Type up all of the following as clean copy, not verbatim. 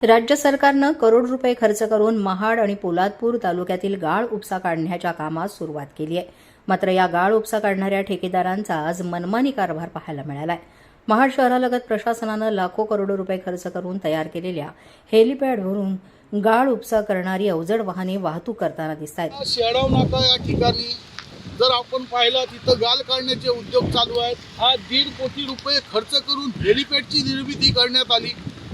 राज्य सरकारनं करोड रुपये खर्च करून महाड आणि पोलादपूर तालुक्यातील गाळ उपसा काढण्याच्या कामास सुरुवात केली आहे. मात्र या गाळ उपसा काढणाऱ्या ठेकेदारांचा आज मनमानी कारभार पाहायला मिळाला आहे. महाड शहरालगत प्रशासनानं लाखो करोडो रुपये खर्च करून तयार केलेल्या हेलिपॅडवरून गाळ उपसा करणारी अवजड वाहने वाहतूक करताना दिसत आहेत. शेळाव नाका या ठिकाणी जर आपण पाहिलं तिथं गाळ काढण्याचे उद्योग चालू आहेत. हा 1.5 कोटी रुपये खर्च करून हेलिपॅडची निर्मिती करण्यात आली.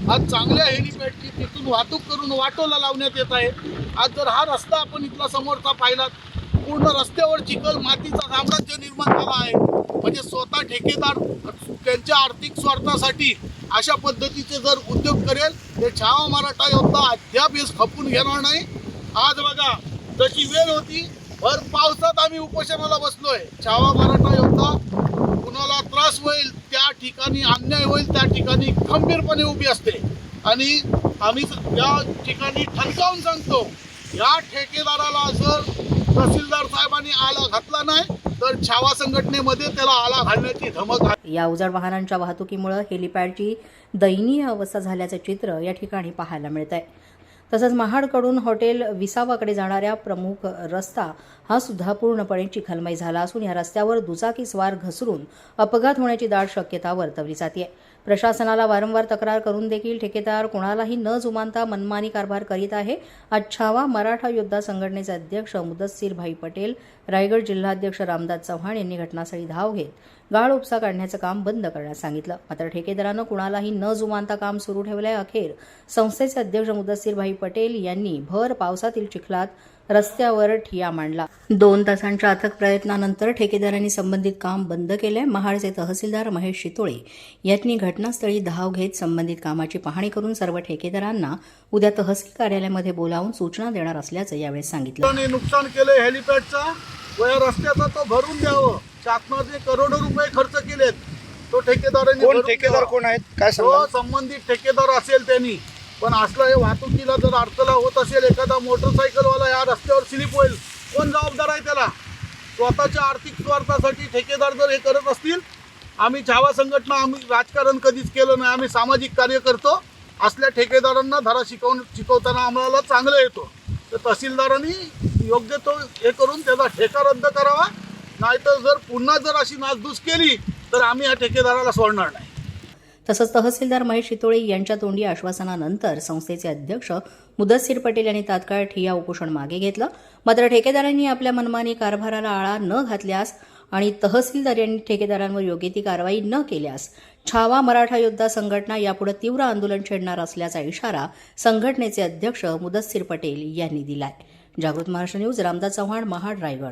आज चांगल्या हेलिपॅडची तिथून वाहतूक करून वाटोला लावण्यात येत आहे. आज जर हा रस्ता आपण इथला समोरचा पाहिला, पूर्ण रस्त्यावर चिखल मातीचा साम्राज्य निर्माण झाला आहे. म्हणजे स्वतः ठेकेदार त्यांच्या आर्थिक स्वार्थासाठी अशा पद्धतीचे जर उद्योग करेल ते छावा मराठा योद्धा अद्याप हे खपून घेणार नाही. आज बघा जशी वेळ होती, भर पावसात आम्ही उपोषणाला बसलोय. छावा मराठा योद्धा कुणाला त्रास होईल त्या ठिकाणी, अन्याय होईल त्या ठिकाणी खंबीरपणे उभी असते. आणि आम्ही त्या ठिकाणी ठणकावून सांगतो, या ठेकेदाराला जर तहसीलदार साहेबांनी आला घातला नाही तर छावा संघटनेमध्ये त्याला आला घालण्याची धमक आहे. या अवजड वाहनांच्या वाहतुकीमुळे हेलिपॅडची दयनीय अवस्था झाल्याचं चित्र या ठिकाणी पाहायला मिळत आहे. तसंच महाडकडून हॉटेल विसावाकडे जाणाऱ्या प्रमुख रस्ता हा सुद्धा पूर्णपणे चिखलमय झाला असून या रस्त्यावर दुचाकी स्वार घसरून अपघात होण्याची दाट शक्यता वर्तवली जाते. प्रशासनाला वारंवार तक्रार करून देखील ठेकेदार कोणालाही न जुमानता मनमानी कारभार करीत आहे. आज छावा मराठा योद्धा संघटनेचे अध्यक्ष मुदस्सीर भाई पटेल, रायगड जिल्हाध्यक्ष रामदास चव्हाण यांनी घटनास्थळी धाव घेत गाळ उपसा काढण्याचं काम बंद करण्यास सांगितलं. मात्र ठेकेदारानं कुणालाही न जुमानता काम सुरू ठेवलंय. अखेर संस्थेचे अध्यक्ष मुदस्सीर भाई पटेल यांनी भर पावसातील चिखलात रस्त्यावर ठिय्या मांडला. 2 तासांच्या अथक प्रयत्नानंतर ठेकेदारांनी संबंधित काम बंद केले. महाडचे तहसीलदार महेश शितोळे यांनी घटनास्थळी धाव घेत संबंधित कामाची पाहणी करून सर्व ठेकेदारांना उद्या तहसील कार्यालयामध्ये बोलावून सूचना देणार असल्याचं यावेळी सांगितलं. नुकसान केलंय हेलिपॅडचा व या रस्त्याचा तो भरून द्यावं. शासनाने करोडो रुपये खर्च केलेत. तो ठेकेदारांनी ठेकेदार कोण आहेत काय संबंधित ठेकेदार असेल त्यांनी. पण असलं हे वाहतुकीला जर अडथळा होत असेल, एखादा मोटरसायकलवाला या रस्त्यावर स्लिप होईल, कोण जबाबदार आहे त्याला? स्वतःच्या आर्थिक स्वार्थासाठी ठेकेदार जर हे करत असतील, आम्ही छावा संघटना, आम्ही राजकारण कधीच केलं नाही, आम्ही सामाजिक कार्य करतो. असल्या ठेकेदारांना धडा शिकवताना आम्हाला चांगलं येतो. तर तहसीलदारांनी योग्य तो हे करून त्याचा ठेका रद्द करावा. नाहीतर जर पुन्हा जर अशी नासधूस केली तर आम्ही या ठेकेदाराला सोडणार नाही. तसंच तहसीलदार महेश शितोळे यांच्या तोंडी आश्वासनानंतर संस्थेचे अध्यक्ष मुदस्सीर पटेल यांनी तात्काळ ठिय्या उपोषण मागे घेतलं. मात्र ठेकेदारांनी आपल्या मनमानी कारभाराला आळा न घातल्यास आणि तहसीलदार यांनी ठेकेदारांवर योग्य ती कारवाई न केल्यास छावा मराठा योद्धा संघटना यापुढे तीव्र आंदोलन छेडणार असल्याचा इशारा संघटनेचे अध्यक्ष मुदस्सीर पटेल यांनी दिलाय. जागृत महाराष्ट्र न्यूज, रामदास चव्हाण, महाड, रायगड.